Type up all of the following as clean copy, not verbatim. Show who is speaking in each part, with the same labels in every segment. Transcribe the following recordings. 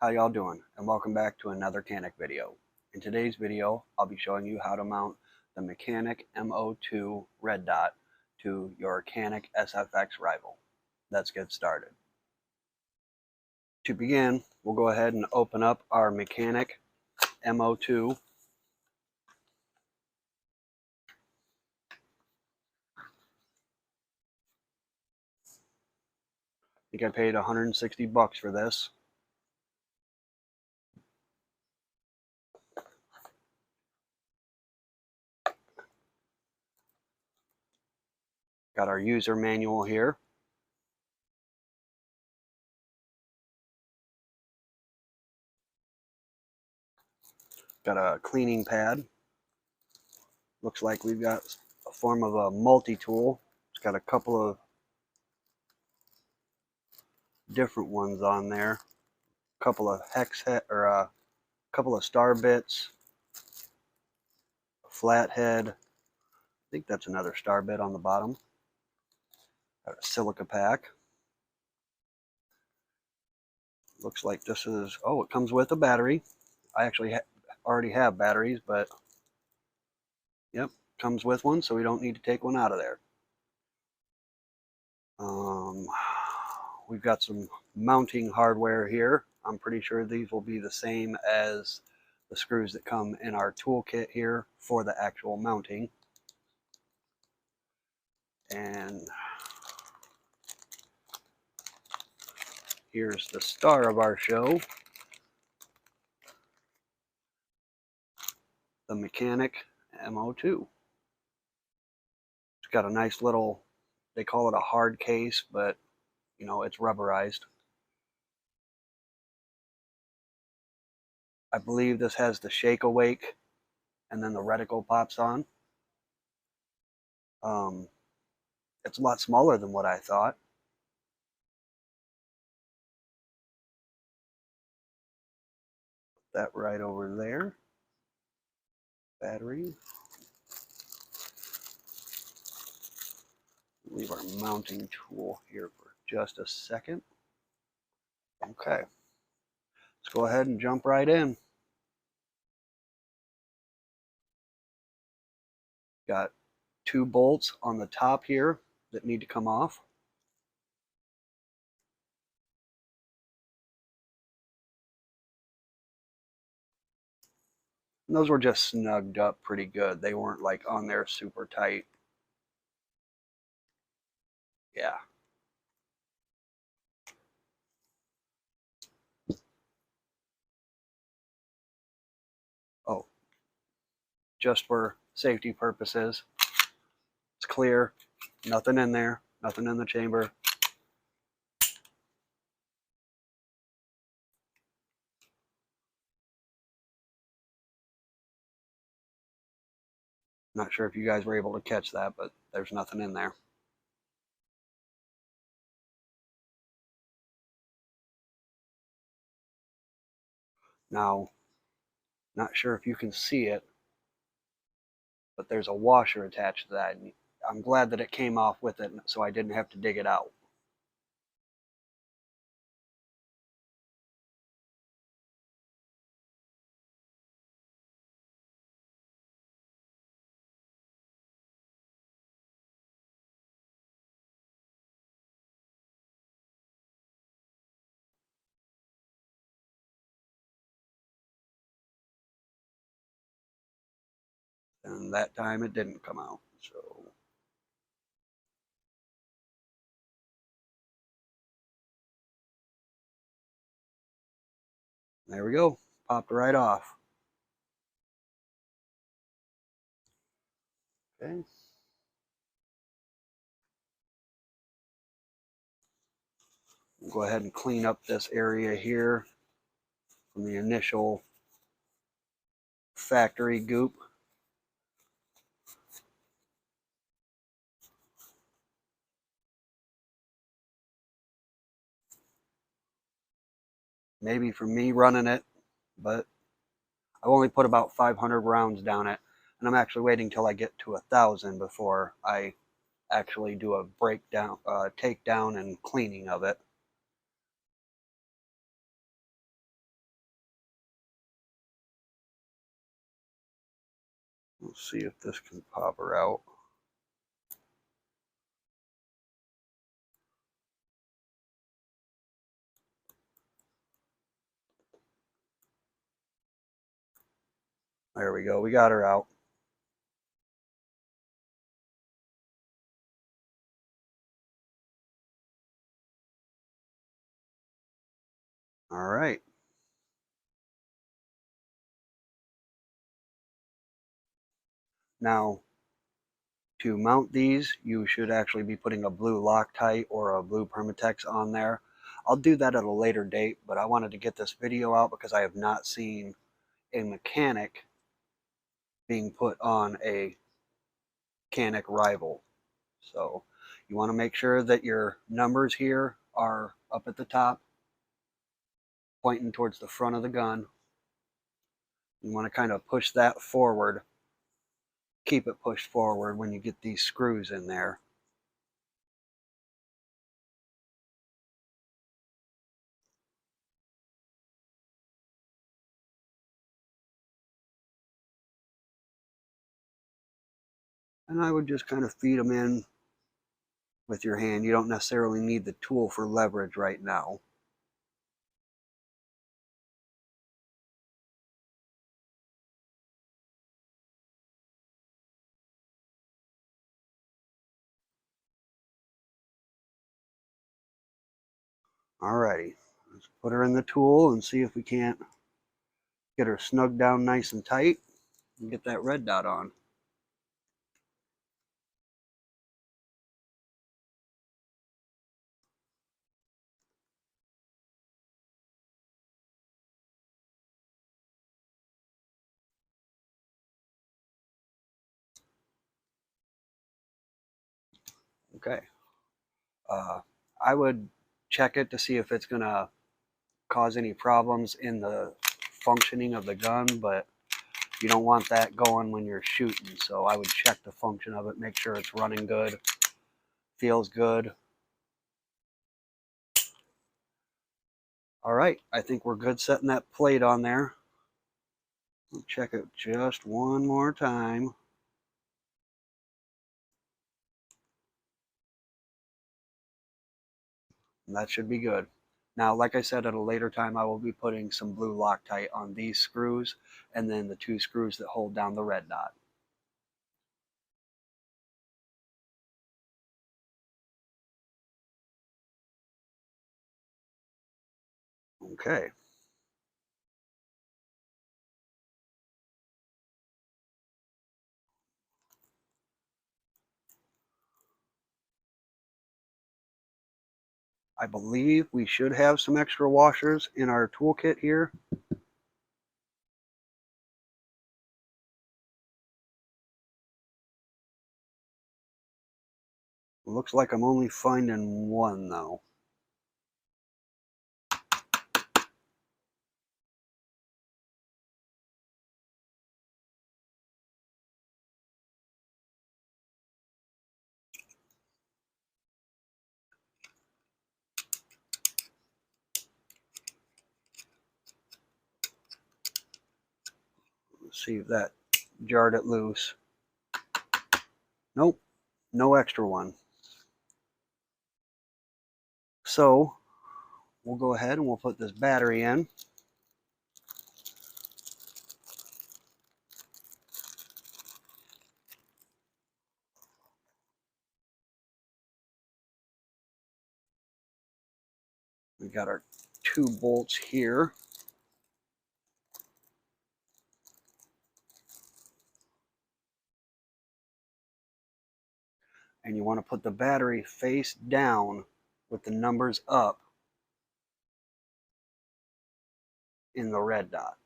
Speaker 1: How y'all doing? And welcome back to another Canik video. In today's video, I'll be showing you how to mount the Mecanik MO2 red dot to your Canik SFX Rival. Let's get started. To begin, we'll go ahead and open up our Mecanik MO2. I think I paid 160 bucks for this. Got our user manual here. Got a cleaning pad. Looks like we've got a form of a multi-tool. It's got a couple of different ones on there. A couple of hex head or a couple of star bits, a flathead. I think that's another star bit on the bottom. Got a silica pack. Looks like this is, oh, it comes with a battery. I actually already have batteries, but yep, comes with one, so we don't need to take one out of there. We've got some mounting hardware here. I'm pretty sure these will be the same as the screws that come in our toolkit here for the actual mounting. And here's the star of our show, the Mecanik MO2. It's got a nice little, they call it a hard case, but you know, it's rubberized. I believe this has the shake awake and then the reticle pops on. It's a lot smaller than what I thought. Put that right over there. Battery. Leave our mounting tool here for just a second. Okay, let's go ahead and jump right in. Got two bolts on the top here that need to come off. And those were just snugged up pretty good. They weren't like on there super tight. Yeah. Oh, just for safety purposes, it's clear. Nothing in there. Nothing in the chamber. Not sure if you guys were able to catch that, but there's nothing in there. Now, not sure if you can see it, but there's a washer attached to that. And I'm glad that it came off with it so I didn't have to dig it out. And that time it didn't come out. So there we go. Popped right off. Okay. We'll go ahead and clean up this area here from the initial factory goop. Maybe for me running it, but I've only put about 500 rounds down it, and I'm actually waiting till I get to 1,000 before I actually do a breakdown, takedown and cleaning of it. Let's see if this can pop her out. There we go, we got her out. All right. Now, to mount these, you should actually be putting a blue Loctite or a blue Permatex on there. I'll do that at a later date, but I wanted to get this video out because I have not seen a Mecanik being put on a Canik Rival. So you want to make sure that your numbers here are up at the top, pointing towards the front of the gun. You want to kind of push that forward. Keep it pushed forward when you get these screws in there. And I would just kind of feed them in with your hand. You don't necessarily need the tool for leverage right now. Alrighty, let's put her in the tool and see if we can't get her snugged down nice and tight and get that red dot on. Okay. I would check it to see if it's going to cause any problems in the functioning of the gun, but you don't want that going when you're shooting. So I would check the function of it, make sure it's running good, feels good. All right, I think we're good setting that plate on there. I'll check it just one more time. And that should be good. Now, like I said, at a later time, I will be putting some blue Loctite on these screws and then the two screws that hold down the red dot. Okay. I believe we should have some extra washers in our toolkit here. Looks like I'm only finding one though. Let's see if that jarred it loose. Nope, no extra one. So we'll go ahead and we'll put this battery in. We got our two bolts here. And you want to put the battery face down with the numbers up in the red dot.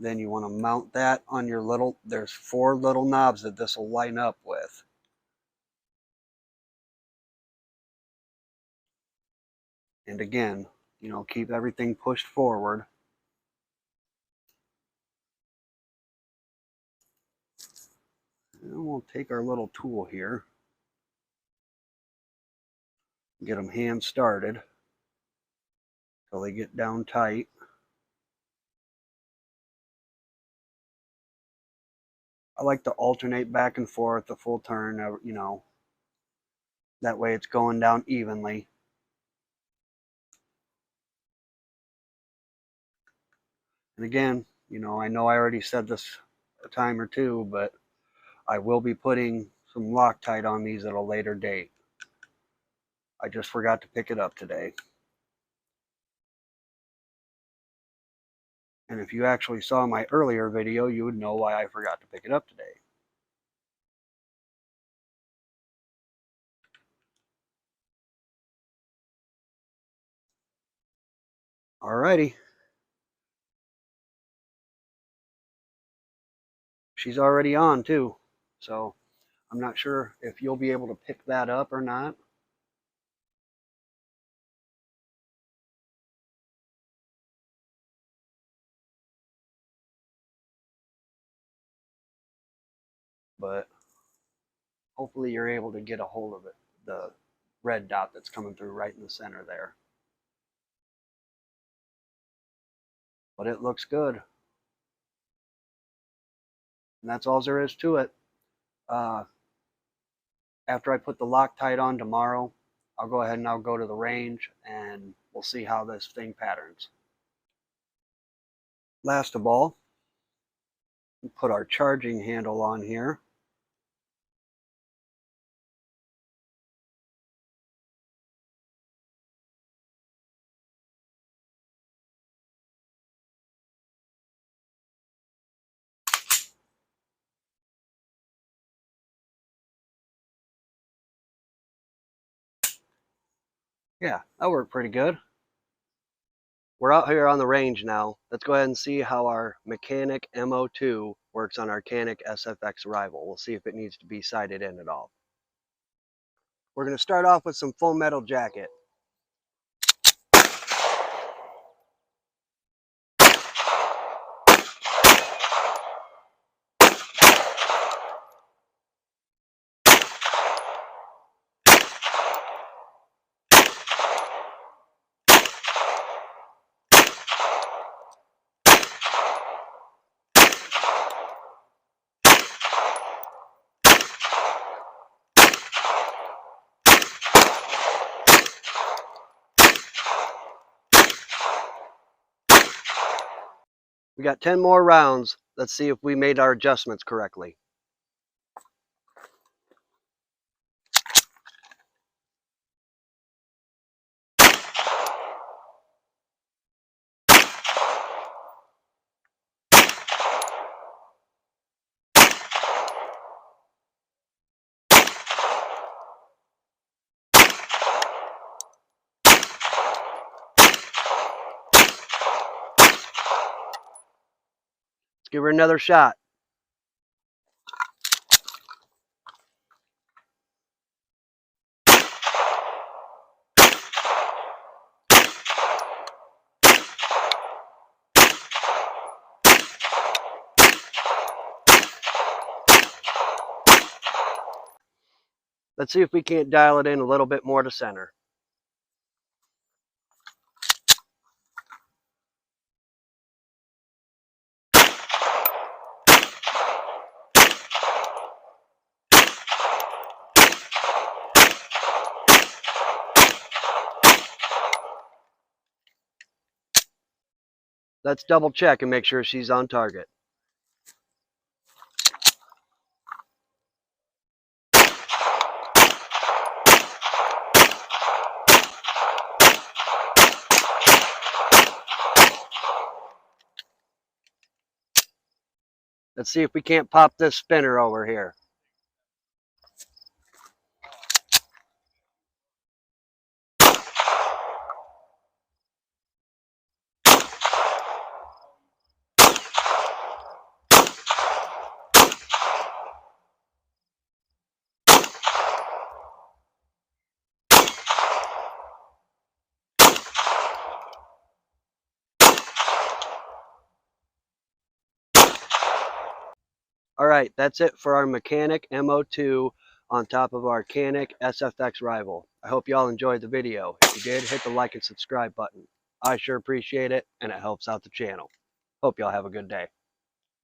Speaker 1: Then you want to mount that on your there's 4 little knobs that this will line up with. And again, keep everything pushed forward. And we'll take our little tool here. Get them hand started till they get down tight. I like to alternate back and forth the full turn, you know, that way it's going down evenly. And again, you know I already said this a time or two, but I will be putting some Loctite on these at a later date. I just forgot to pick it up today. And if you actually saw my earlier video, you would know why I forgot to pick it up today. Alrighty. She's already on too. So I'm not sure if you'll be able to pick that up or not. But hopefully you're able to get a hold of it, the red dot that's coming through right in the center there. But it looks good. And that's all there is to it. After I put the Loctite on tomorrow, I'll go ahead and I'll go to the range and we'll see how this thing patterns. Last of all, we'll put our charging handle on here. Yeah, that worked pretty good. We're out here on the range now. Let's go ahead and see how our Mecanik MO2 works on our Canik SFX Rival. We'll see if it needs to be sighted in at all. We're going to start off with some full metal jacket. We got 10 more rounds. Let's see if we made our adjustments correctly. Let's give her another shot. Let's see if we can't dial it in a little bit more to center. Let's double check and make sure she's on target. Let's see if we can't pop this spinner over here. All right, that's it for our Mecanik MO2 on top of our Canik SFX Rival. I hope y'all enjoyed the video. If you did, hit the like and subscribe button. I sure appreciate it, and it helps out the channel. Hope y'all have a good day.